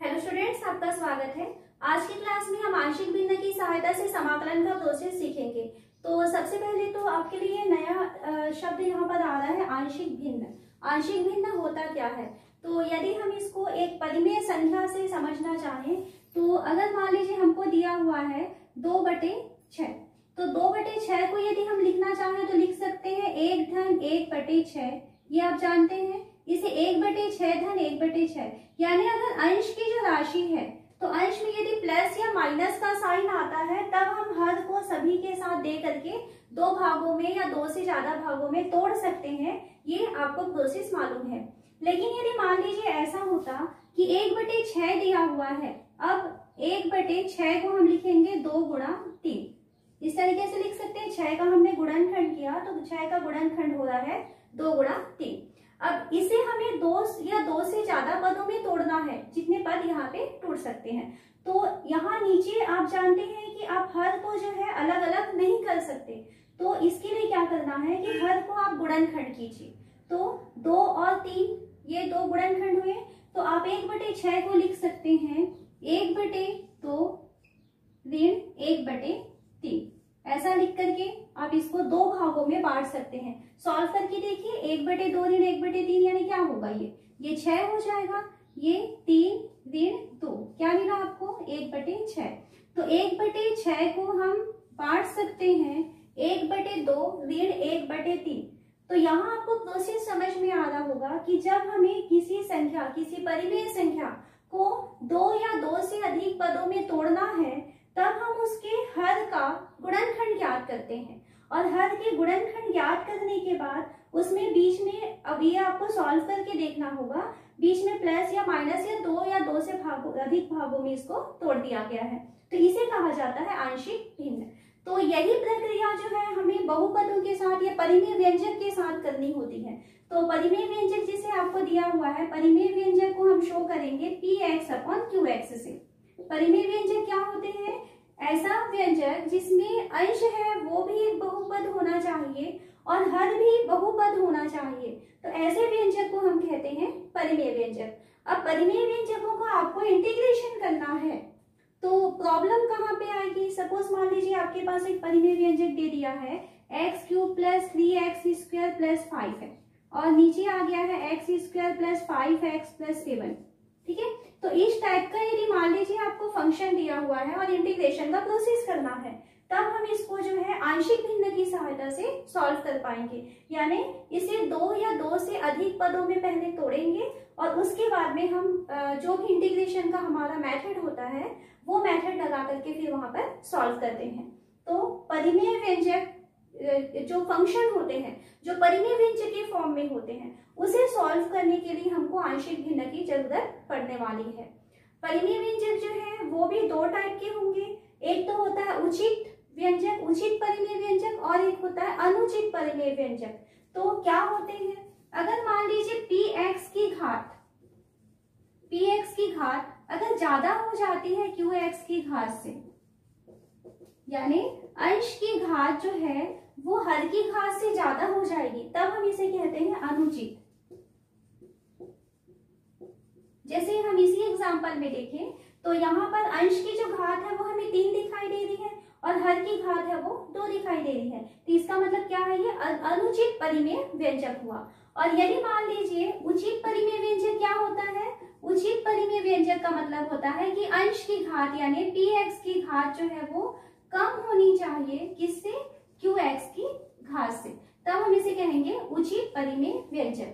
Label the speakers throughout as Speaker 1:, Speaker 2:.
Speaker 1: Hello students, आपका स्वागत है। आज की क्लास में हम आंशिक भिन्न की सहायता से समाकलन का प्रोसेस सीखेंगे। तो सबसे पहले तो आपके लिए नया शब्द यहाँ पर आ रहा है, आंशिक भिन्न। आंशिक भिन्न होता क्या है? तो यदि हम इसको एक परिमेय संख्या से समझना चाहें तो अगर मान लीजिए हमको दिया हुआ है 2/6, तो 2/6 को यदि हम लिखना चाहें तो लिख सकते हैं 1/1/6। ये आप जानते हैं, इसे 1/6 धन 1/6, यानी अगर अंश की जो राशि है तो अंश में यदि प्लस या माइनस का साइन आता है तब हम हर को सभी के साथ दे करके दो भागों में या दो से ज्यादा भागों में तोड़ सकते हैं। ये आपको प्रोसेस मालूम है। लेकिन यदि मान लीजिए ऐसा होता कि 1/6 दिया हुआ है, अब 1/6 को हम लिखेंगे 2 गुणा 3। इस तरीके से लिख सकते हैं। 6 का हमने गुणनखंड किया तो 6 का गुणनखंड हो रहा है 2 गुणा 3। अब इसे हमें 2 या 2 से ज्यादा पदों में तोड़ना है, जितने पद यहाँ पे टूट सकते हैं। तो यहाँ नीचे आप जानते हैं कि आप हर को जो है अलग अलग नहीं कर सकते, तो इसके लिए क्या करना है कि हर को आप गुणनखंड कीजिए। तो 2 और 3 ये 2 गुणनखंड हुए, तो आप 1/6 को लिख सकते हैं 1/2 ऋण 1/3। ऐसा लिख करके आप इसको दो भागों में बांट सकते हैं। सॉल्व करके देखिए, 1/2 ऋण 1/3 यानी क्या होगा, ये 6 हो जाएगा, ये 3 ऋण 2 क्या मिला आपको 1/6। तो 1/6 को हम बांट सकते हैं 1/2 ऋण 1/3। तो यहाँ आपको प्रोसेस समझ में आ रहा होगा कि जब हमें किसी संख्या, किसी परिमेय संख्या को 2 या 2 से अधिक पदों में तोड़ना है तब हम उसके हर का गुणनखंड ज्ञात करते हैं, और हर के गुणनखंड ज्ञात करने के बाद उसमें बीच में, अब ये आपको सॉल्व करके देखना होगा, बीच में प्लस या माइनस या 2 या 2 से अधिक भागों में इसको तोड़ दिया गया है। तो इसे कहा जाता है आंशिक भिन्न। तो यही प्रक्रिया जो है हमें बहुपदों के साथ या परिमेय व्यंजक के साथ करनी होती है। तो परिमेय व्यंजक जिसे आपको दिया हुआ है, परिमेय व्यंजक को हम शो करेंगे px/qx से। परिमेय व्यंजक क्या होते हैं? ऐसा व्यंजक जिसमें अंश है वो भी एक बहुपद होना चाहिए और हर भी बहुपद होना चाहिए, तो ऐसे व्यंजक को हम कहते हैं परिमेय व्यंजक। अब परिमेय व्यंजकों का आपको इंटीग्रेशन करना है, तो प्रॉब्लम कहाँ पे आएगी? सपोज मान लीजिए आपके पास एक परिमेय व्यंजक दे दिया है x³ + 3x² + 5 है, और नीचे आ गया है x² + 5x + 7। ठीक है, तो इस टाइप का यदि मान लीजिए आपको फंक्शन दिया हुआ है और इंटीग्रेशन का प्रोसेस करना है, तब हम इसको जो है आंशिक भिन्न की सहायता से सॉल्व कर पाएंगे। यानी इसे 2 या 2 से अधिक पदों में पहले तोड़ेंगे और उसके बाद में हम जो भी इंटीग्रेशन का हमारा मेथड होता है वो मेथड लगा करके फिर वहां पर सॉल्व करते हैं। तो परिमेय व्यंजक जो फंक्शन होते हैं, जो परिमेय व्यंजक के फॉर्म में होते हैं, उसे सॉल्व करने के लिए हमको आंशिक भिन्न की जरूरत पड़ने वाली है। परिमेय व्यंजक जो है वो भी 2 टाइप के होंगे। एक तो होता है उचित व्यंजक, उचित परिमेय व्यंजक, और एक होता है अनुचित परिमेय व्यंजक। तो क्या होते हैं? अगर मान लीजिए px की घात अगर ज्यादा हो जाती है qx की घात से, यानी अंश की घात जो है वो हर की घात से ज्यादा हो जाएगी, तब हम इसे कहते हैं अनुचित। जैसे हम इसी एग्जांपल में देखें तो यहाँ पर अंश की जो घात है वो हमें 3 दिखाई दे रही है और हर की घात है वो 2 दिखाई दे रही है, तो इसका मतलब क्या है, ये अनुचित परिमेय व्यंजक हुआ। और यदि मान लीजिए उचित परिमेय व्यंजक क्या होता है? उचित परिमेय व्यंजक का मतलब होता है कि अंश की घात यानी px की घात जो है वो कम होनी चाहिए, किससे? qx की घात से, तब हम इसे कहेंगे उचित परिमेय व्यंजक।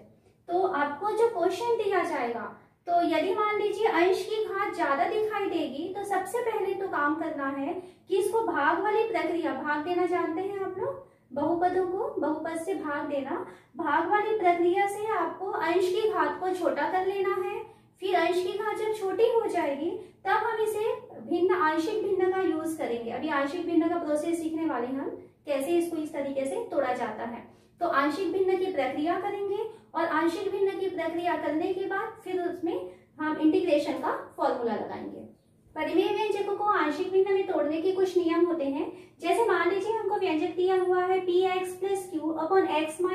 Speaker 1: तो आपको जो क्वेश्चन दिया जाएगा, तो यदि मान लीजिए अंश की घात ज्यादा दिखाई देगी तो सबसे पहले तो काम करना है कि इसको भाग वाली प्रक्रिया, भाग देना जानते हैं आप लोग, बहुपदों को बहुपद से भाग देना, भाग वाली प्रक्रिया से आपको अंश की घात को छोटा कर लेना है। फिर अंश की घात जब छोटी हो जाएगी तब हम इसे भिन्न, आंशिक भिन्न का यूज करेंगे। अभी आंशिक भिन्न का प्रोसेस सीखने वाले हम, कैसे इसको इस तरीके से तोड़ा जाता है। तो आंशिक भिन्न की प्रक्रिया करेंगे और आंशिक भिन्न की प्रक्रिया करने के बाद फिर उसमें हम इंटीग्रेशन का फॉर्मूला लगाएंगे। परिमेय व्यंजकों को आंशिक भिन्न में तोड़ने के कुछ नियम होते हैं। जैसे मान लीजिए हमको व्यंजक दिया हुआ है px + q / x - a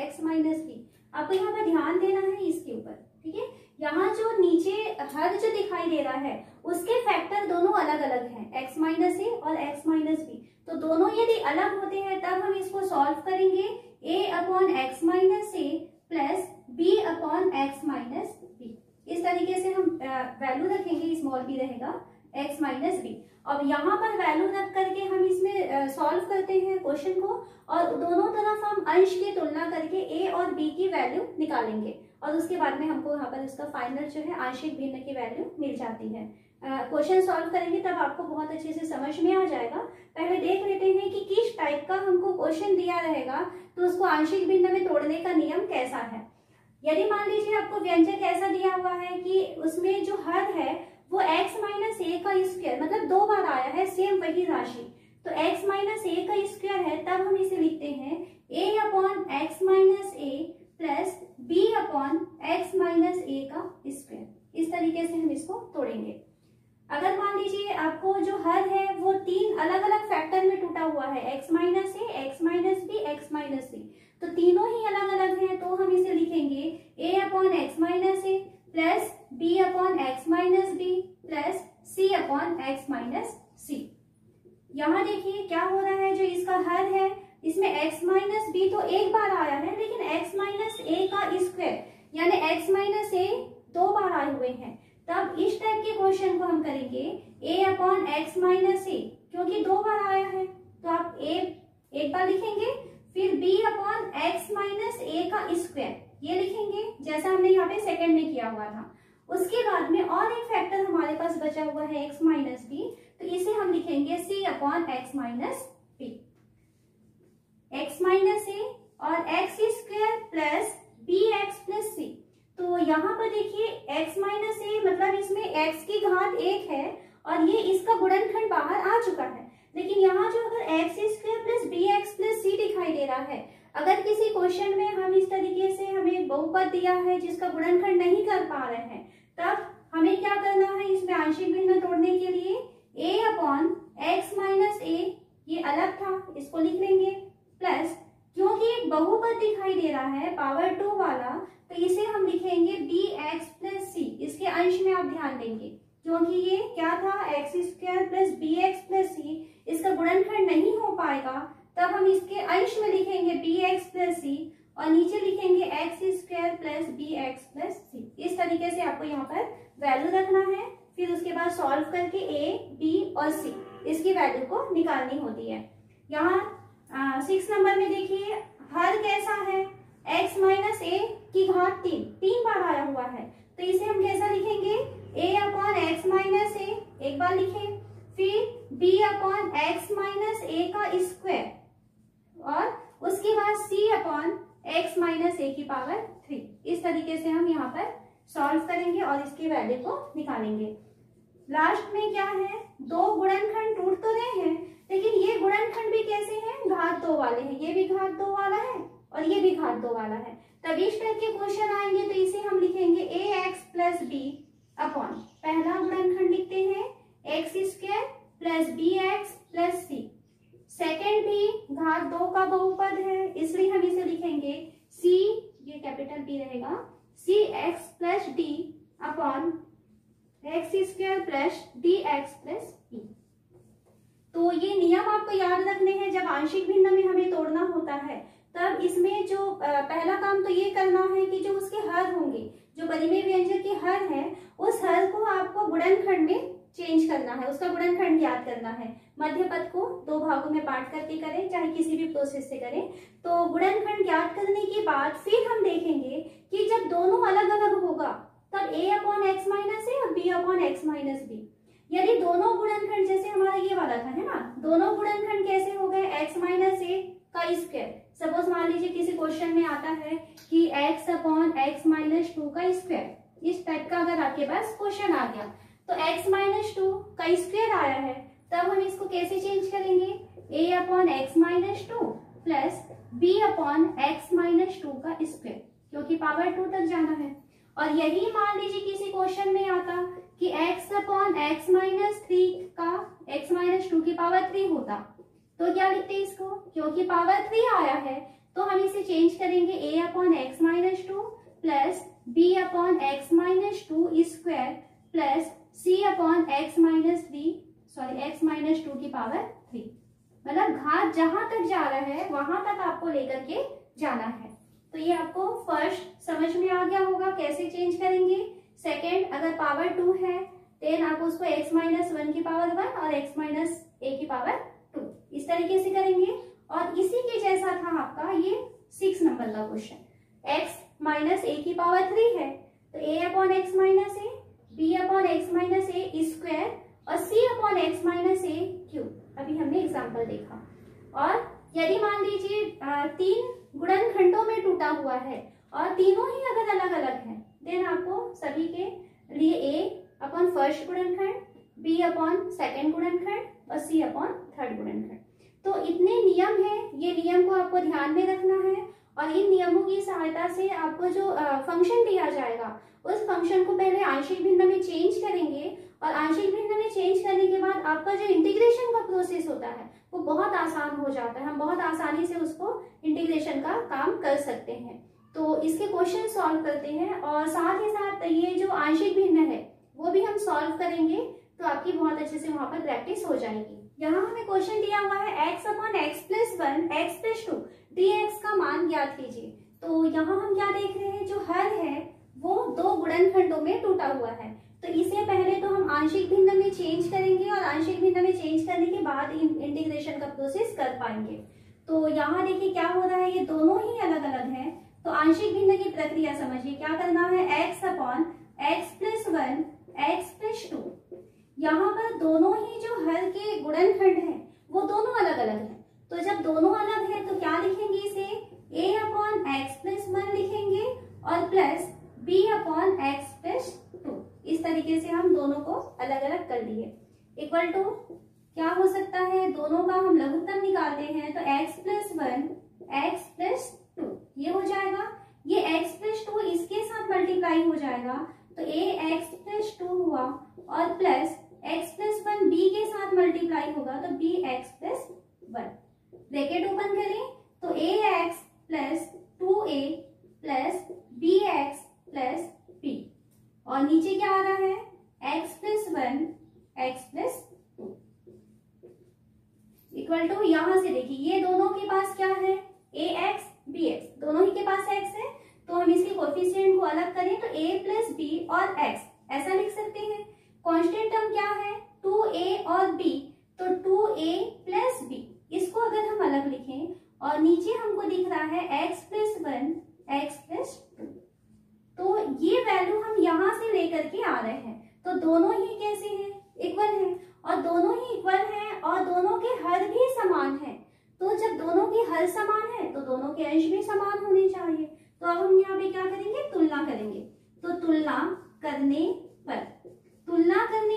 Speaker 1: x - b। आपको यहाँ पर ध्यान देना है इसके ऊपर, ठीक है। यहाँ जो नीचे हर जो दिखाई दे रहा है उसके फैक्टर दोनों अलग अलग हैं, x माइनस ए और x माइनस बी। तो दोनों यदि अलग होते हैं तब हम इसको सॉल्व करेंगे a upon x minus a plus b upon x minus b. इस तरीके से हम वैल्यू रखेंगे, स्मॉल b रहेगा x माइनस बी। अब यहाँ पर वैल्यू रख करके हम इसमें सॉल्व करते हैं क्वेश्चन को, और दोनों तरफ हम अंश की तुलना करके a और b की वैल्यू निकालेंगे, और उसके बाद में हमको यहाँ पर इसका फाइनल जो है आंशिक भिन्न की वैल्यू मिल जाती है। क्वेश्चन सॉल्व करेंगे तब आपको बहुत अच्छे से समझ में आ जाएगा। पहले देख लेते हैं कि किस टाइप का हमको क्वेश्चन दिया रहेगा तो उसको आंशिक भिन्न में तोड़ने का नियम कैसा है। यदि मान लीजिए आपको व्यंजक ऐसा दिया हुआ है कि उसमें जो हर है वो x माइनस ए का स्क्वायर, मतलब 2 बार आया है सेम वही राशि, तो x माइनस ए का स्क्वायर है, तब हम इसे लिखते हैं a upon x minus a plus b upon x minus a का स्क्वायर। इस तरीके से हम इसको तोड़ेंगे। अगर मान लीजिए आपको जो हर है वो 3 अलग अलग फैक्टर में टूटा हुआ है, x minus a, x minus b, x minus c, तो तीनों ही अलग अलग हैं, तो हम इसे लिखेंगे a upon x minus a plus b upon x minus b plus c upon x minus c. यहाँ देखिए क्या हो रहा है, जो इसका हर है इसमें x माइनस बी तो एक बार आया है, लेकिन x माइनस ए का स्क्वायर यानी x माइनस ए 2 बार आए हुए हैं। तब इस टाइप के क्वेश्चन को हम करेंगे a अपॉन एक्स माइनस ए, क्योंकि 2 बार आया है तो आप a एक बार लिखेंगे, फिर b upon x minus a का स्क्वायर ये लिखेंगे जैसा हमने यहाँ पे सेकंड में किया हुआ था। उसके बाद में और एक फैक्टर हमारे पास बचा हुआ है x माइनस बी, तो इसे हम लिखेंगे c upon x minus b. X minus a और x square plus b x plus c. तो यहाँ पर देखिए x माइनस ए मतलब इसमें x की घात 1 है और ये इसका गुणनखंड बाहर आ चुका है, लेकिन यहाँ जो अगर x square plus b x plus c दिखाई दे रहा है, अगर किसी क्वेश्चन में हम इस तरीके से हमें बहुपद दिया है जिसका गुणनखंड नहीं कर पा रहे हैं, तब हमें क्या करना है, इसमें आंशिक भिन्न तोड़ने के लिए a अपॉन एक्स माइनस ए ये अलग था, इसको लिख लेंगे, प्लस क्योंकि एक बहुपद दिखाई दे रहा है पावर 2 वाला, तो इसे हम लिखेंगे बी एक्स प्लस सी। इसके अंश में आप ध्यान देंगे, क्योंकि ये क्या था x square plus b x plus c, इसका गुणनखंड नहीं हो पाएगा, तब हम इसके अंश में लिखेंगे बी एक्स प्लस सी और नीचे लिखेंगे x square plus b x plus c. इस तरीके से आपको यहाँ पर वैल्यू रखना है, फिर उसके बाद सॉल्व करके a, b और c इसकी वैल्यू को निकालनी होती है। यहाँ 6 नंबर में देखिए हर कैसा है, x माइनस ए की घात 3 बार आया हुआ है, तो इसे हम कैसा लिखेंगे, a अपॉन एक्स माइनस ए एक बार लिखे, फिर b upon x minus a का स्क्वायर और उसके बाद c अपॉन एक्स माइनस ए की पावर 3। इस तरीके से हम यहाँ पर सॉल्व करेंगे और इसकी वैल्यू को निकालेंगे। लास्ट में क्या है, 2 गुणनखंड टूट तो रहे हैं, लेकिन ये गुणनखंड भी कैसे हैं, घात 2 वाले हैं, ये भी घात 2 वाला है और ये भी घात 2 वाला है। तब इस टाइप के क्वेश्चन आएंगे तो इसे हम लिखेंगे a x plus b upon पहला गुणनखंड लिखते हैं x square plus b x plus c. Second भी घात 2 का बहुपद है, इसलिए हम इसे लिखेंगे c, ये कैपिटल B रहेगा, c x plus d upon x square plus d x plus b. तो ये नियम आपको याद रखने हैं, जब आंशिक भिन्न में हमें तोड़ना होता है तब इसमें जो पहला काम तो ये करना है कि जो उसके हर होंगे, जो परिमेय व्यंजक के हर है, उस हर को आपको गुणनखंड में चेंज करना है, उसका गुणनखंड ज्ञात करना है। मध्य पद को 2 भागों में बांट करके करें, चाहे किसी भी प्रोसेस से करें। तो गुणनखंड ज्ञात करने के बाद फिर हम देखेंगे कि जब दोनों अलग अलग होगा तब a upon x minus a और b upon x minus b. यदि दोनों गुणनखंड जैसे हमारा ये वाला था है ना, दोनों गुणनखंड कैसे हो गए, x माइनस ए का स्क्वायर। सपोज मान लीजिए किसी क्वेश्चन में आता है कि x अपॉन एक्स माइनस 2 का स्क्वायर, इस टाइप का अगर आपके पास क्वेश्चन आ गया तो x माइनस 2 का स्क्वायर आया है, तब हम इसको कैसे चेंज करेंगे, a upon x minus 2 plus b upon x minus 2 का स्क्वायर, क्योंकि पावर 2 तक जाना है। और यही मान लीजिए किसी क्वेश्चन में आता कि x अपॉन एक्स माइनस 3 का x माइनस 2 की पावर 3 होता, तो क्या लिखते हैं इसको, क्योंकि पावर 3 आया है तो हम इसे चेंज करेंगे a upon x minus 2 plus b upon x minus two square plus c upon x minus x minus two की पावर 3। मतलब घात जहां तक जा रहा है वहां तक आपको लेकर के जाना है। तो ये आपको फर्स्ट समझ में आ गया होगा कैसे चेंज करेंगे। सेकेंड, अगर पावर 2 है देन आप उसको x माइनस 1 की पावर 1 और x माइनस a की पावर 2 इस तरीके से करेंगे। और इसी के जैसा था आपका ये 6 नंबर का क्वेश्चन, x माइनस a की पावर 3 है तो a upon x minus A, b upon x minus A square और c अपॉन एक्स माइनस ए क्यूब। अभी हमने एग्जाम्पल देखा। और यदि मान लीजिए 3 गुणनखंडों में टूटा हुआ है और तीनों ही अगर अलग अलग हैं देन आपको सभी के लिए a अपॉन फर्स्ट गुणनखंड, b अपॉन सेकेंड गुणनखंड और c अपॉन थर्ड गुणनखंड। तो इतने नियम है, ये नियम को आपको ध्यान में रखना है और इन नियमों की सहायता से आपको जो फंक्शन दिया जाएगा उस फंक्शन को पहले आंशिक भिन्न में चेंज करेंगे और आंशिक भिन्न में चेंज करने के बाद आपका जो इंटीग्रेशन का प्रोसेस होता है वो बहुत आसान हो जाता है। हम बहुत आसानी से उसको इंटीग्रेशन का काम कर सकते हैं। तो इसके क्वेश्चन सॉल्व करते हैं और साथ ही साथ ये जो आंशिक भिन्न है वो भी हम सॉल्व करेंगे तो आपकी बहुत अच्छे से वहां पर प्रैक्टिस हो जाएगी। यहाँ हमें क्वेश्चन दिया हुआ है x upon x plus 1 x plus 2 dx का मान ज्ञात कीजिए। तो यहाँ हम क्या देख रहे हैं, जो हल है वो 2 गुणनखंडों में टूटा हुआ है। तो इसे पहले तो हम आंशिक भिन्न में चेंज करेंगे और आंशिक भिन्न में चेंज करने के बाद इंटीग्रेशन का प्रोसेस कर पाएंगे। तो यहाँ देखिए क्या हो रहा है, ये दोनों ही अलग अलग हैं। तो आंशिक भिन्न की प्रक्रिया समझिए, क्या करना है, x upon x plus 1 x plus 2। यहाँ पर दोनों ही जो हल के गुणनखंड हैं वो दोनों अलग अलग हैं। तो जब दोनों अलग है तो क्या लिखेंगे, इसे a अपॉन एक्स प्लस 1 लिखेंगे और plus b upon x plus 2। इस तरीके से हम दोनों को अलग अलग कर लिए। इक्वल टू क्या हो सकता है, दोनों का हम लघुत्तम निकालते हैं तो x प्लस 1 एक्स प्लस 2 ये हो जाएगा। ये x प्लस 2 इसके साथ मल्टीप्लाई हो जाएगा तो a एक्स प्लस 2 हुआ और प्लस x प्लस 1 b के साथ मल्टीप्लाई होगा तो b x plus 1। Bracket open करें तो a x plus 2a plus b x plus b और नीचे क्या आ रहा है, x plus 1 x plus 2 equal to, यहां से देखिए ये दोनों के पास क्या है, a एक्स b एक्स, दोनों ही के पास x है तो हम इसके कोफिशिएंट को अलग करें तो a प्लस b और x ऐसा लिख सकते हैं। कांस्टेंट टर्म क्या है, 2a और b तो 2a प्लस b, इसको अगर हम अलग लिखें और नीचे हमको दिख रहा है x प्लस 1 एक्स प्लस 2 तो ये वैल्यू हम यहाँ से लेकर के आ रहे हैं। तो दोनों ही कैसे हैं, इक्वल है और दोनों ही इक्वल हैं और दोनों के हल भी समान है। तो जब दोनों के हल समान है तो दोनों के अंश भी समान होने चाहिए। तो अब हम यहाँ पे क्या करेंगे, तुलना करेंगे। तो तुलना करने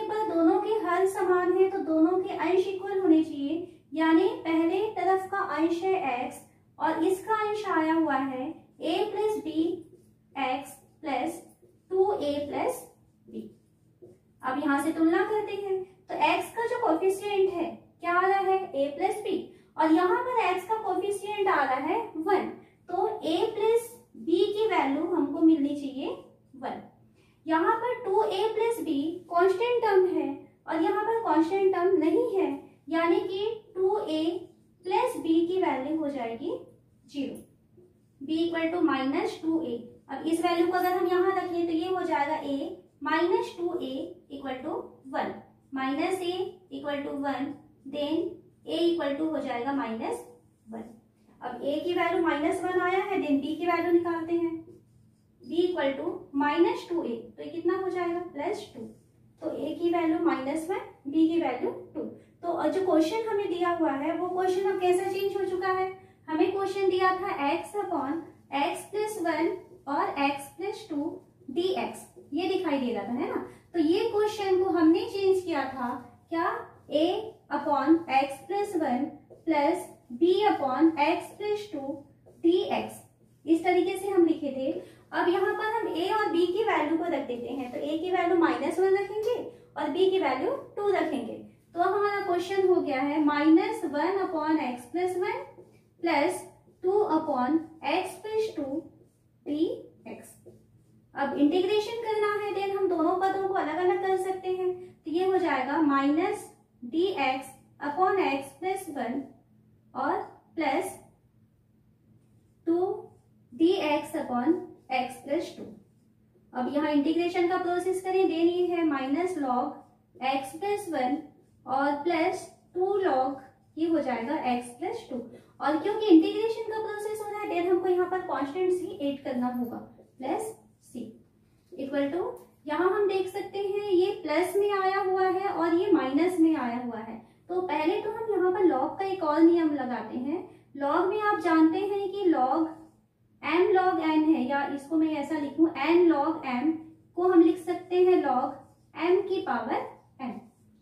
Speaker 1: पर दोनों के हल समान है तो दोनों के अंश इक्वल होने चाहिए। यानी पहले तरफ का अंश है x और इसका अंश आया हुआ है a plus b x plus 2a plus b। अब यहाँ से तुलना करते हैं तो x का जो कोफिशिएंट है क्या आ रहा है, a प्लस b और यहाँ पर x का कोफिशिएंट आ रहा है 1 तो a प्लस b की वैल्यू हमको मिलनी चाहिए 1। यहाँ पर 2a plus b constant term है और यहाँ पर कांस्टेंट टर्म नहीं है यानी कि 2a प्लस b की वैल्यू हो जाएगी 0, b equal to minus 2a। अब इस वैल्यू को अगर हम यहाँ रखें तो ये हो जाएगा a minus 2a equal to 1, minus a equal to 1 then a equal to हो जाएगा माइनस 1। अब a की वैल्यू माइनस 1 आया है देन b की वैल्यू निकालते हैं, b equal to minus 2a तो ये कितना हो जाएगा प्लस 2। तो a की वैल्यू माइनस 1 b की वैल्यू 2। तो जो क्वेश्चन हमें दिया हुआ है वो क्वेश्चन अब कैसा चेंज हो चुका है, हमें क्वेश्चन दिया था x अपॉन एक्स प्लस 1 और x प्लस 2 dx, ये दिखाई दे रहा था है ना। तो ये क्वेश्चन को हमने चेंज किया था क्या, a upon x plus 1 plus b upon x plus 2 dx, इस तरीके से हम लिखे थे। अब यहाँ पर हम a और b की वैल्यू को रख देते हैं तो a की वैल्यू माइनस 1 रखेंगे और b की वैल्यू 2 रखेंगे। तो अब हमारा क्वेश्चन हो गया है minus 1 upon x plus 1 plus 2 upon x plus 2 dx। अब इंटीग्रेशन करना है, देन हम दोनों पदों को अलग अलग कर सकते हैं। तो ये हो जाएगा minus D x upon x plus 1 और plus 2 D x upon x plus 2। अब यहाँ इंटीग्रेशन का प्रोसेस करें, देन ये है माइनस लॉग एक्स प्लस 1 और प्लस 2 लॉग, ये हो जाएगा एक्स प्लस 2। और क्योंकि इंटीग्रेशन का प्रोसेस हो रहा है, देन हमको यहाँ पर कांस्टेंट सी ऐड करना होगा, प्लस सी इक्वल टू, यहाँ हम देख सकते हैं ये प्लस में आया हुआ है और ये माइनस में आया हुआ है। तो पहले तो हम यहाँ पर लॉग का एक और नियम लगाते हैं। लॉग में आप जानते हैं कि लॉग m log n है, या इसको मैं ऐसा लिखूं n log m को हम लिख सकते हैं log m की पावर n,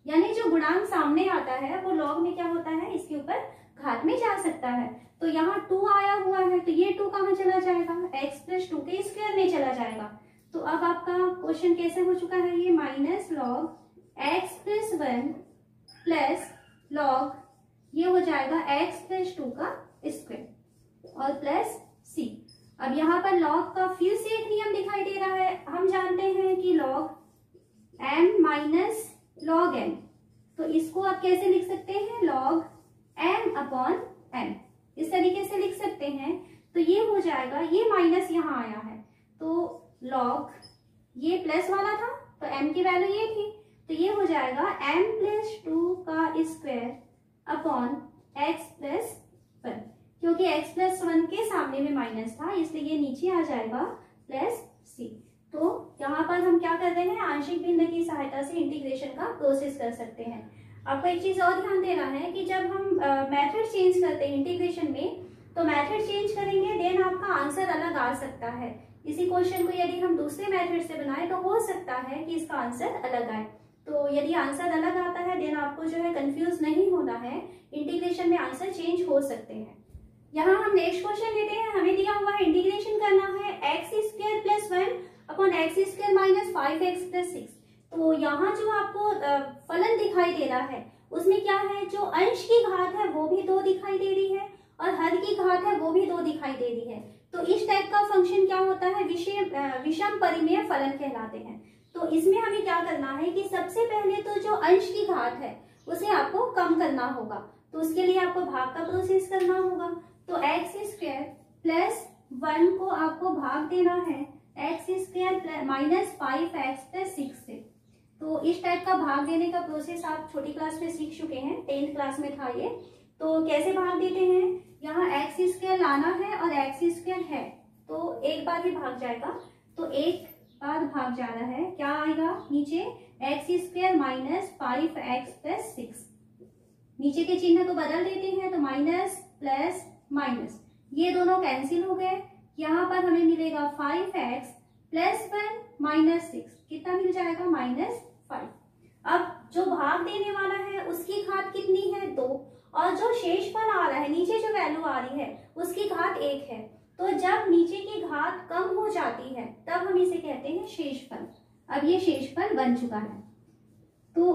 Speaker 1: यानी जो गुणांक सामने आता है वो log में क्या होता है, इसके ऊपर घात में जा सकता है। तो यहाँ 2 आया हुआ है, तो ये 2 कहाँ चला जाएगा, x प्लस 2 के स्क्वायर में चला जाएगा। तो अब आपका क्वेश्चन कैसे हो चुका है, ये minus log x plus 1 plus log, ये हो जाएगा x प्लस 2 का स्क्वायर और प्लस c। अब यहाँ पर लॉग का फिर से एक नियम दिखाई दे रहा है। हम जानते हैं कि log m minus log n, तो इसको आप कैसे लिख सकते हैं, लॉग m अपॉन n, इस तरीके से लिख सकते हैं। तो ये हो जाएगा, ये माइनस यहाँ आया है, तो लॉग ये प्लस वाला था तो m की वैल्यू ये थी, तो ये हो जाएगा m प्लस 2 का स्क्वायर अपॉन x प्लस 1, क्योंकि x प्लस 1 के सामने में माइनस था इसलिए ये नीचे आ जाएगा प्लस c। तो यहाँ पर हम क्या कर रहे हैं, आंशिक भिन्न की सहायता से इंटीग्रेशन का प्रोसेस कर सकते हैं। आपको एक चीज और ध्यान देना है कि जब हम मेथड चेंज करते हैं इंटीग्रेशन में, तो मेथड चेंज करेंगे देन आपका आंसर अलग आ सकता है। इसी क्वेश्चन को यदि हम दूसरे मेथड से बनाए तो हो सकता है कि इसका आंसर अलग आए। तो यदि आंसर अलग आता है देन आपको जो है कंफ्यूज नहीं होना है, इंटीग्रेशन में आंसर चेंज हो सकते हैं। यहाँ हम नेक्स्ट क्वेश्चन लेते हैं। हमें दिया हुआ है इंटीग्रेशन करना है x square plus 1 upon x square minus 5x plus 6। तो यहाँ जो आपको फलन दिखाई दे रहा है उसमें क्या है, जो अंश की घात है वो भी 2 दिखाई दे रही है और हर की घात है वो भी 2 दिखाई दे रही है। तो इस टाइप का फंक्शन क्या होता है, विषम परिमेय फलन कहलाते हैं। तो इसमें हमें क्या करना है कि सबसे पहले तो जो अंश की घात है उसे आपको कम करना होगा, तो उसके लिए आपको भाग का प्रोसेस करना होगा। तो एक्स स्क्वायर प्लस 1 को आपको भाग देना है x square minus 5x plus 6 से। तो इस टाइप का भाग देने का प्रोसेस आप छोटी क्लास में सीख चुके हैं, 10th क्लास में था ये। तो कैसे भाग देते हैं, यहाँ एक्स स्क्वायर लाना है और एक्स स्क्वायर है तो एक बार ही भाग जाएगा, तो एक बार भाग जा रहा है, क्या आएगा नीचे x square minus 5x plus 6। नीचे के चिन्ह को बदल देते हैं तो माइनस प्लस माइनस, ये दोनों कैंसिल हो गए। यहाँ पर हमें मिलेगा 5x प्लस 1 माइनस 6, कितना मिल जाएगा, -5। अब जो भाग देने वाला है उसकी घात कितनी है, 2, और जो शेषफल आ रहा है, नीचे जो वैल्यू आ रही है उसकी घात 1 है। तो जब नीचे की घात कम हो जाती है तब हम इसे कहते हैं शेषफल। अब ये शेषफल बन चुका है। तो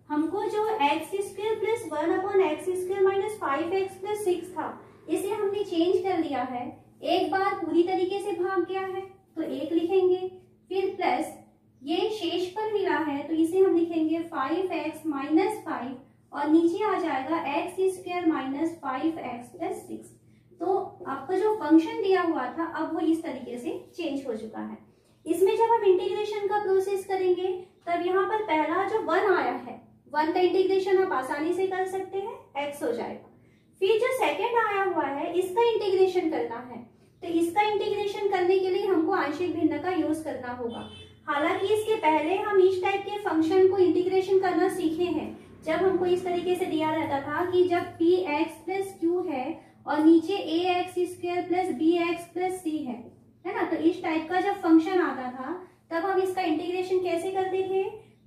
Speaker 1: हमको जो x square plus 1 upon x square minus 5x plus 6 था, इसे हमने चेंज कर लिया है, एक बार पूरी तरीके से भाग गया है तो 1 लिखेंगे, फिर प्लस ये शेषफल मिला है तो इसे हम लिखेंगे 5x माइनस 5 और नीचे आ जाएगा x square minus 5x plus 6। तो आपको जो फंक्शन दिया हुआ था अब वो इस तरीके से चेंज हो चुका है। इसमें जब हम इंटीग्रेशन का प्रोसेस करेंगे तब यहाँ पर पहला जो 1 आया है, 1 का इंटीग्रेशन आप आसानी से कर सकते हैं, x हो जाएगा। फिर जो सेकंड आया हुआ है इसका इंटीग्रेशन करना है, तो इसका इंटीग्रेशन करने के लिए हमको आंशिक भिन्न का यूज करना होगा। हालांकि इसके पहले हम इस टाइप के फंक्शन को इंटीग्रेशन करना सीखे हैं, जब हमको इस तरीके से दिया रहता था कि जब px प्लस q है और नीचे ax square plus bx plus c है ना, तो इस टाइप का जब फंक्शन आता था तब हम इसका इंटीग्रेशन कैसे करते थे,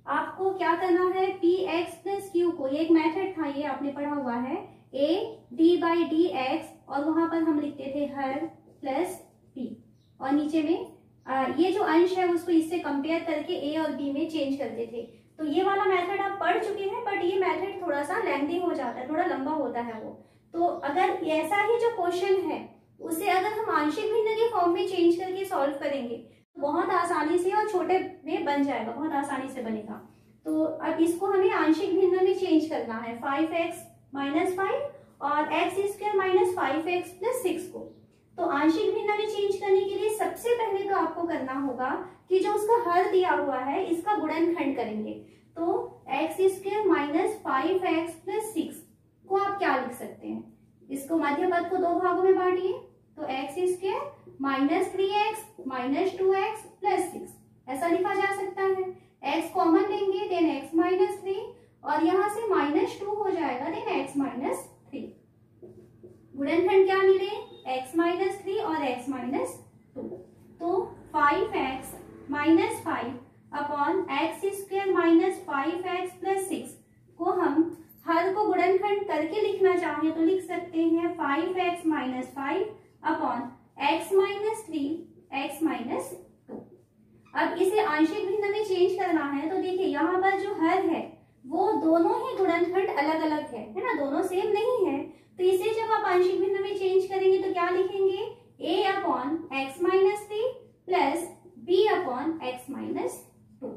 Speaker 1: आपको क्या करना है, px प्लस q को, ये एक मेथड था, ये आपने पढ़ा हुआ है, a d by D x, और वहां पर हम लिखते थे हर प्लस p, और नीचे में ये जो अंश है उसको इससे कंपेयर करके a और b में चेंज करते थे। तो ये वाला मेथड आप पढ़ चुके हैं, बट ये मेथड थोड़ा सा लेंथी हो जाता है, थोड़ा लंबा होता है वो। तो अगर ऐसा ही जो क्वेश्चन है उसे अगर हम आंशिक भिन्न के फॉर्म में चेंज करके सॉल्व करेंगे बहुत आसानी से और छोटे में बन जाएगा, बहुत आसानी से बनेगा। तो अब इसको हमें आंशिक भिन्न में चेंज करना है, 5x माइनस 5 और x square minus 5x plus 6 को। तो आंशिक भिन्न में चेंज करने के लिए सबसे पहले तो आपको करना होगा कि जो उसका हर दिया हुआ है इसका गुणनखंड करेंगे। तो x square minus 5x plus 6 को आप क्या लिख सकते हैं, इसको मध्य पद को दो भागों में बांटिए। तो x square minus 3x minus 2x plus 6 ऐसा लिखा जा सकता है। x कॉमन लेंगे देन x माइनस 3 और यहाँ से -2 हो जाएगा देन x माइनस 3। गुणनखंड क्या मिले, x माइनस 3 और x माइनस 2। तो 5x minus 5 upon x square minus 5x plus 6 को हम हर को गुणनखंड करके लिखना चाहें तो लिख सकते हैं 5x minus 5 upon x minus 3 x minus 2। अब इसे आंशिक भिन्न में चेंज करना है तो देखिए यहाँ पर जो हर है वो दोनों ही गुणनखंड अलग अलग है ना, दोनों सेम नहीं है। तो इसे जब आप आंशिक भिन्न में चेंज करेंगे तो क्या लिखेंगे, a upon x minus 3 plus b upon x minus 2।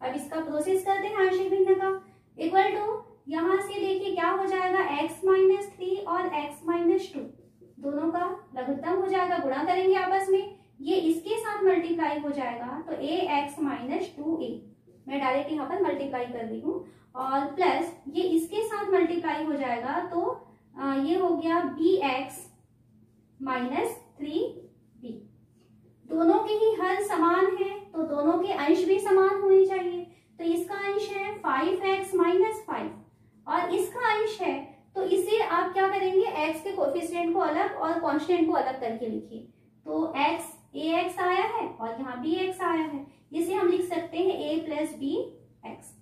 Speaker 1: अब इसका प्रोसेस करते हैं आंशिक भिन्न का। इक्वल टू यहाँ से देखिए क्या हो जाएगा, x माइनस 3 और x माइनस 2 दोनों का लघुत्तम हो जाएगा, गुणा करेंगे आपस में, ये इसके साथ मल्टीप्लाई हो जाएगा तो ax माइनस 2a, मैं डायरेक्ट यहाँ पर मल्टीप्लाई कर रही हूँ, और प्लस ये इसके साथ मल्टीप्लाई हो जाएगा तो ये हो गया bx माइनस 3b। दोनों के ही हर समान है तो दोनों के अंश भी समान होने चाहिए। तो इसका अंश है 5x माइनस 5 और इसका अंश है, तो इसे आप क्या करेंगे, x के कोफिशिएंट को अलग और कांस्टेंट को अलग करके लिखिए। तो x ax आया है और यहाँ bx आया है, इसे हम लिख सकते हैं a plus b x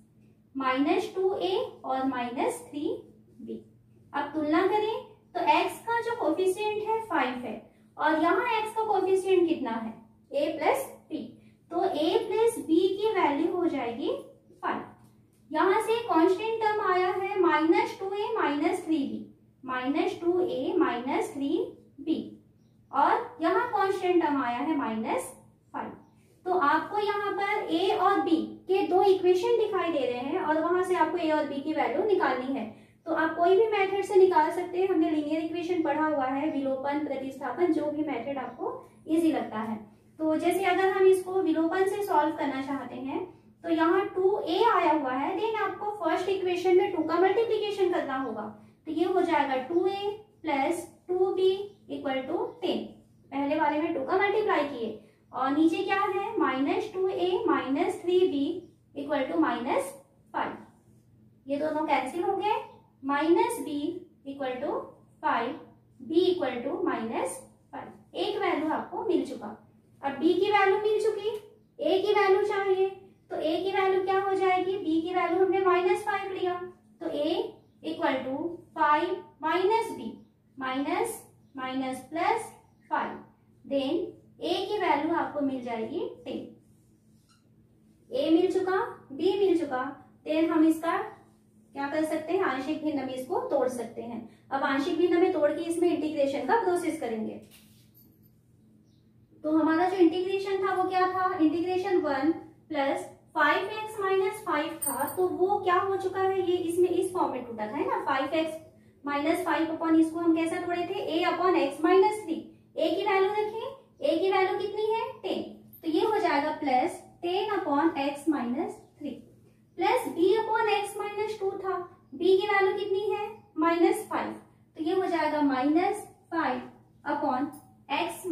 Speaker 1: minus 2a और माइनस 3b। अब तुलना करें तो x का जो कोफिशिएंट है 5 है और यहाँ x का कोफिशिएंट कितना है, a प्लस b, तो a प्लस b की वैल्यू हो जाएगी 5। यहाँ से कांस्टेंट टर्म आया है minus 2a minus 3b, minus 2a minus 3b, और यहाँ कांस्टेंट टर्म आया है -5। तो आपको यहाँ पर a और b के दो इक्वेशन दिखाई दे रहे हैं और वहां से आपको a और b की वैल्यू निकालनी है। तो आप कोई भी मेथड से निकाल सकते हैं, हमने लीनियर इक्वेशन पढ़ा हुआ है, विलोपन, प्रतिस्थापन, जो भी मेथड आपको इजी लगता है। तो जैसे अगर हम इसको विलोपन से सॉल्व करना चाहते हैं तो यहाँ 2a आया हुआ है, देन आपको फर्स्ट इक्वेशन में 2 का मल्टीप्लीकेशन करना होगा। तो ये हो जाएगा 2a plus 2b equal to 10, पहले वाले में 2 का मल्टीप्लाई किए, और नीचे क्या है -2a minus 3b equal to -5, ये दोनों कैंसिल हो गए, -b equal to 5, b equal to -5। एक वैल्यू आपको मिल चुका। अब b की वैल्यू मिल चुकी, a की वैल्यू चाहिए, तो a की वैल्यू क्या हो जाएगी, b की वैल्यू हमने -5 लिया, तो a equal to 5 minus b minus minus plus 5, then a की वैल्यू आपको मिल जाएगी 10। a मिल चुका, b मिल चुका, देन हम इसका क्या कर सकते हैं, आंशिक भिन्न में इसको तोड़ सकते हैं। अब आंशिक भिन्न में तोड़ के इसमें इंटीग्रेशन का प्रोसेस करेंगे। तो हमारा जो इंटीग्रेशन था वो क्या था, इंटीग्रेशन 1 प्लस 5x माइनस 5 था, तो वो क्या हो चुका है, ये इसमें इस फॉर्म में टूटा था, है ना, 5x माइनस 5 अपॉन इसको हम कैसा तोड़े थे, a upon x minus 3। a की वैल्यू रखें, a की वैल्यू कितनी है 10, तो ये हो जाएगा plus 10 upon x minus 3 plus b upon x minus 2 था, b की वैल्यू कितनी है -5, तो ये हो जाएगा -5 अपॉन एक्स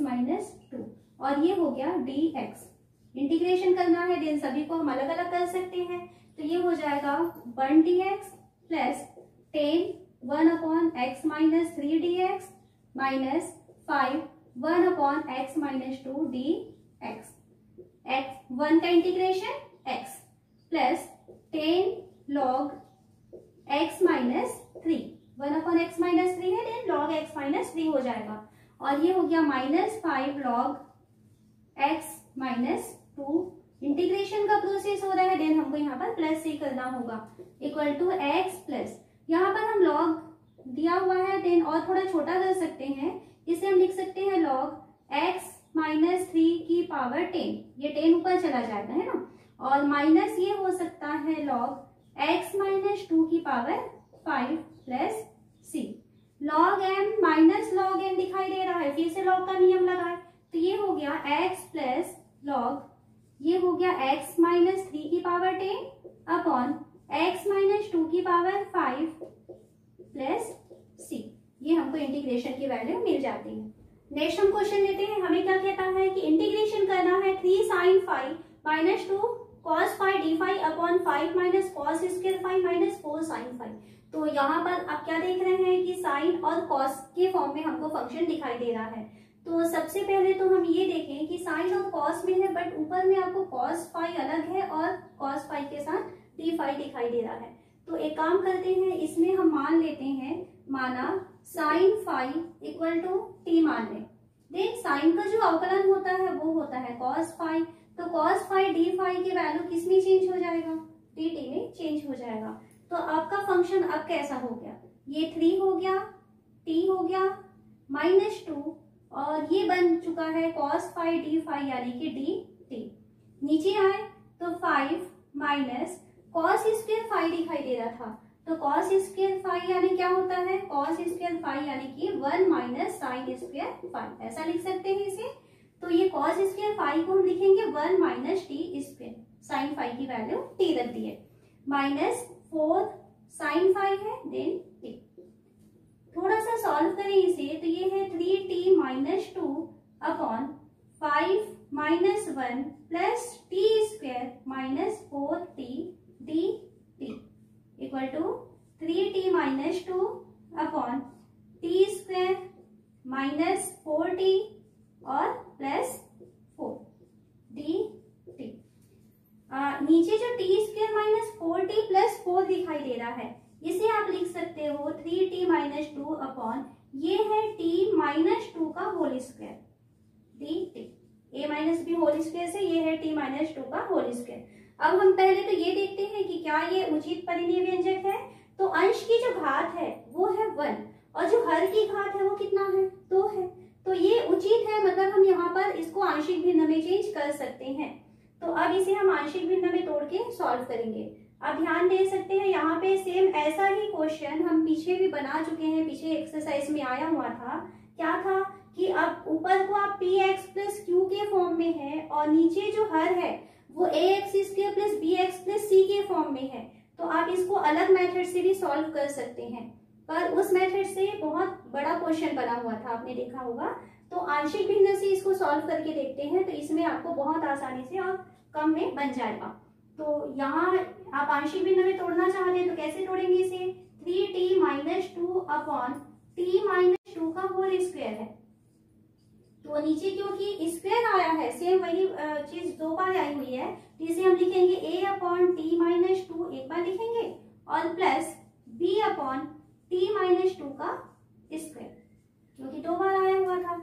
Speaker 1: माइनस 2 और ये हो गया dx। इंटीग्रेशन करना है देन सभी को हम अलग अलग कर सकते हैं, तो ये हो जाएगा 1 dx plus 10 1 upon x minus 3 dx minus 5 1 upon x minus 2 dx। x 1 का integration x plus 10 log x minus 3, 1 upon x minus 3 है, देन log x माइनस 3 हो जाएगा, और ये हो गया -5 log x माइनस 2। इंटीग्रेशन का प्रोसेस हो रहा है, देन हमको यहाँ पर प्लस से करना होगा, इक्वल टू x प्लस, यहाँ पर हम log दिया हुआ है, देन और थोड़ा छोटा कर सकते हैं, इसे हम लिख सकते हैं log x -3 की पावर 10, ये 10 ऊपर चला जाएगा है ना, और माइनस ये हो सकता है log x -2 की power 5 plus c। log m minus log n दिखाई दे रहा है, फिर से log का नियम लगाए, तो ये हो गया x प्लस log, ये हो गया x -3 की पावर 10 अपॉन x -2 की पावर 5 प्लस c। ये हमको इंटीग्रेशन की वैल्यू मिल जाती है। नेक्स्ट हम क्वेश्चन लेते हैं। हमें क्या कहता है कि इंटीग्रेशन करना है 3 sin five minus 2 cos five D five upon 5 minus cos square five minus 4 sin five. तो यहाँ पर आप क्या देख रहे हैं कि साइन और कॉस के फॉर्म में हमको फंक्शन दिखाई दे रहा है। तो सबसे पहले तो हम ये देखें कि साइन और कॉस में है, बट ऊपर में आपको cos फाइव अलग है और cos फाइव के साथ डी फाइव दिखाई दे रहा है। तो एक काम करते हैं, इसमें हम मान लेते हैं, माना sine five equal to t मान लें। देख साइन का जो अवकलन होता है वो होता है cos फाइव, तो cos फाइव डी फाइव की वैल्यू किस में चेंज हो जाएगा, डी टी में चेंज हो जाएगा। तो आपका फंक्शन अब कैसा हो गया, ये 3 हो गया, t हो गया -2 और ये बन चुका है cos फाइव डी फाइव यानी कि डी टी। नीचे आए तो 5 माइनस cos स्क्वायर फाइव दिखाई दे रहा था, तो cos स्क्वायर फाइव यानी क्या होता है, cos स्क्वायर फाइव यानी कि 1 माइनस साइन स्क्वायर फाइव, ऐसा लिख सकते हैं इसे। तो ये cos स्क्वायर फाइव को हम लिखेंगे 1 minus t square, sine five की वैल्यू t रख दी है, माइनस 4 साइन फाइव है देन t। थोड़ा सा सॉल्व करें इसे, तो ये है 3t minus 2 upon 5 minus 1 plus t square minus 4t d t equal to 3t minus 2 upon t square minus 4t और प्लस 4 डी टी। नीचे जो T square minus 4t plus 4 दिखाई दे रहा है, इसे आप लिख सकते हो 3t माइनस 2 अपॉन ये है t माइनस 2 का whole square d t. a minus b whole square से ये है t माइनस 2 का होल स्क्वायर। अब हम पहले तो ये देखते हैं कि क्या ये उचित परिमेय व्यंजक है। तो अंश की जो घात है वो है 1 और जो हर की घात है वो कितना है, 2 है, तो ये उचित है, मतलब हम यहाँ पर इसको आंशिक भिन्न में चेंज कर सकते हैं। तो अब इसे हम आंशिक भिन्न में तोड़ के सॉल्व करेंगे। अब ध्यान दे सकते हैं यहाँ पे सेम ऐसा ही क्वेश्चन हम पीछे भी बना चुके हैं, पीछे एक्सरसाइज में आया हुआ था। क्या था कि अब ऊपर को आप पी एक्स प्लस क्यू के फॉर्म में है और नीचे जो हर है वो a x square plus b x plus c के फॉर्म में है। तो आप इसको अलग मेथड से भी सॉल्व कर सकते हैं, पर उस मेथड से बहुत बड़ा क्वेश्चन बना हुआ था, आपने देखा होगा। तो आंशिक भिन्न से इसको सॉल्व करके देखते हैं, तो इसमें आपको बहुत आसानी से और कम में बन जाएगा। तो यहाँ आप आंशिक भिन्न में तोड़ना चाहते हैं तो कैसे तोड़ेंगे इसे, 3t minus 2 upon t minus 2 का होल स्क्वायर है। तो नीचे क्योंकि स्क्वायर आया है, सेम वही चीज 2 बार आई हुई है, तो इसे हम लिखेंगे a अपॉन टी माइनस 2 एक बार लिखेंगे और plus b upon T minus 2 का स्क्वायर, क्योंकि 2 बार आया हुआ था।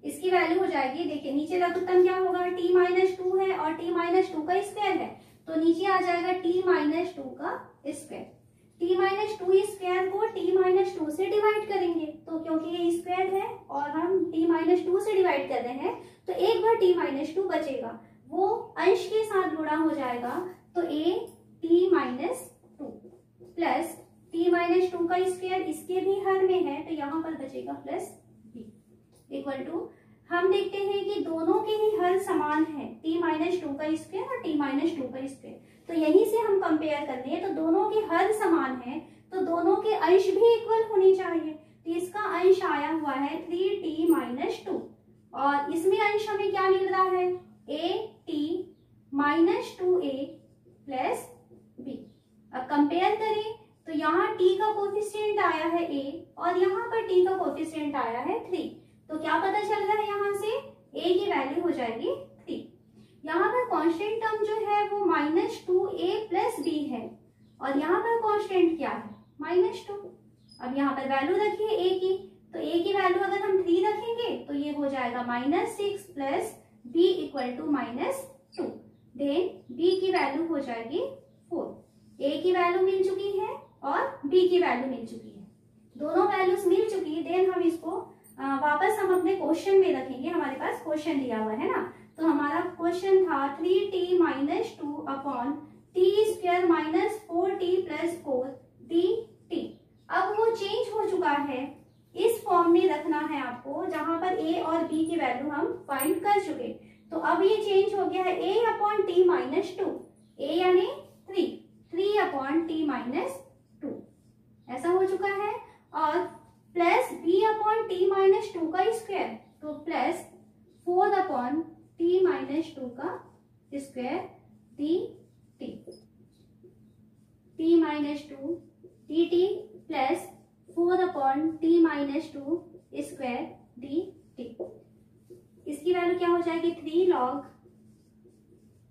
Speaker 1: इसकी वैल्यू हो जाएगी, देखिए नीचे लघुत्तम क्या होगा, t माइनस 2 है और t माइनस 2 का स्क्वायर है, तो नीचे आ जाएगा t माइनस 2 का स्क्वायर। t माइनस 2 स्क्वायर को t माइनस 2 से डिवाइड करेंगे, तो क्योंकि ये स्क्वायर है और हम t माइनस 2 से डिवाइड कर रहे हैं, तो एक बार t माइनस 2 बचेगा, वो अंश के साथ गुणा हो जाएगा, तो a t minus 2 plus t minus 2 का स्क्वायर इसके भी हर में है, तो यहाँ पर बचेगा प्लस b इक्वल टू, हम देखते हैं कि दोनों के ही हर समान है, t माइनस 2 का स्क्वायर और t माइनस 2 का स्क्वायर, तो यहीं से हम कंपेयर कर रहे हैं, तो दोनों के हर समान है, तो दोनों के अंश भी इक्वल होने चाहिए। तो इसका अंश आया हुआ है 3t माइनस 2 और इसमें अंश हमें क्या मिल रहा है, a t minus 2a plus b। अब कंपेयर करें तो यहाँ t का कोफिशिएंट आया है a और यहाँ पर t का कोफिशिएंट आया है 3, तो क्या पता चल रहा है, यहाँ से a की वैल्यू हो जाएगी 3। यहाँ पर कांस्टेंट टर्म जो है वो माइनस 2a प्लस b है और यहाँ पर कांस्टेंट क्या है, माइनस 2। अब यहाँ पर वैल्यू रखिए a की, तो a की वैल्यू अगर हम 3 रखेंगे तो ये हो जाएगा -6 plus b equal to -2, then b की वैल्यू हो जाएगी 4। a की वैल्यू मिल चुकी है और b की वैल्यू मिल चुकी है, दोनों वैल्यूज मिल चुकी है, देन हम इसको वापस हम अपने क्वेश्चन में रखेंगे। हमारे पास क्वेश्चन दिया हुआ है ना, तो हमारा क्वेश्चन था 3t minus 2 upon t square minus 4t plus 4 dt। अब वो चेंज हो चुका है, इस फॉर्म में रखना है आपको जहां पर a और b की वैल्यू हम फाइंड कर चुके। तो अब ये चेंज हो गया है a upon T minus 2, a यानी 3 अपॉन टी माइनस 2 ऐसा हो चुका है, और plus b upon T minus 2 का स्क्वायर, तो प्लस 4 अपॉन टी माइनस 2 का square dt, t minus 2 dt plus 4 upon T minus 2 square dt। इसकी वैल्यू क्या हो जाएगी 3 log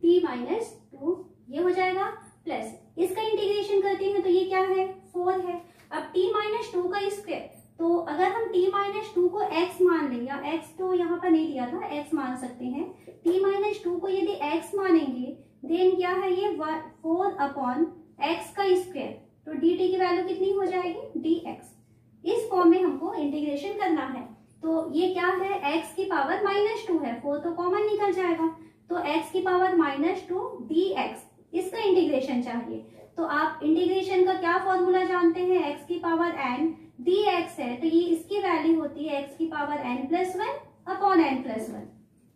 Speaker 1: t माइनस 2 ये हो जाएगा, प्लस इसका इंटीग्रेशन करते हैं तो ये क्या है 4 है। अब t माइनस 2 का स्क्वायर, तो अगर हम t माइनस 2 को x मान लें, या x तो यहाँ पर नहीं दिया था, x मान सकते हैं। t माइनस 2 को यदि x मानेंगे देन क्या है ये 4 अपॉन x का स्क्वायर, तो dt की वैल्यू कितनी हो जाएगी dx। इस फॉर्म में हमको इंटीग्रेशन करना है, तो ये क्या है x की पावर माइनस 2 है, 4 तो कॉमन निकल जाएगा, तो x की पावर माइनस 2 dx, इसका इंटीग्रेशन चाहिए। तो आप इंटीग्रेशन का क्या फॉर्मूला जानते हैं, x की पावर n dx है, तो ये इसकी वैल्यू होती है x की power n plus 1 upon n plus 1।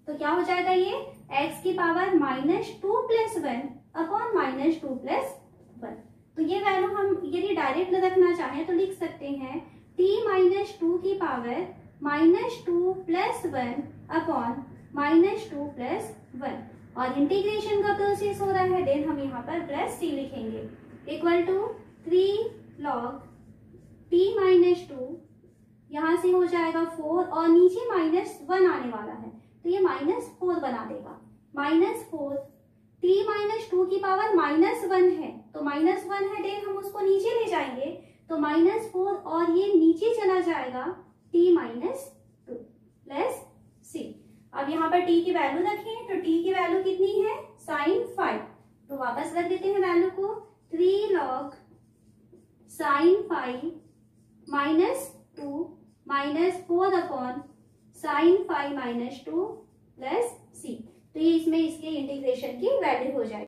Speaker 1: तो क्या हो जाएगा ये x की power minus 2 plus 1 upon minus 2 plus 1। तो ये वैल्यू हम यदि डायरेक्ट रखना चाहें तो लिख सकते हैं t माइनस 2 की power minus 2 plus 1 upon minus 2 plus 1, और इंटीग्रेशन का प्रोसेस हो रहा है, देन हम यहाँ पर प्लस c लिखेंगे, equal to 3 log t minus 2, यहाँ से हो जाएगा 4 और नीचे माइनस 1 आने वाला है, तो ये माइनस 4 बना देगा। माइनस 4 t माइनस 2 की पावर माइनस 1 है, तो माइनस 1 है, देन हम उसको नीचे ले जाएंगे तो माइनस 4 और ये नीचे चला जाएगा t माइनस 2 प्लस c। अब यहाँ पर t की वैल्यू रखें, तो t की वैल्यू कितनी है sin 5, तो वापस रख देते हैं वैल्यू को 3 log sin 5 minus 2 minus 4 upon sin 5 minus 2 plus c। तो ये इसमें इसके इंटीग्रेशन की वैल्यू हो जाएगी।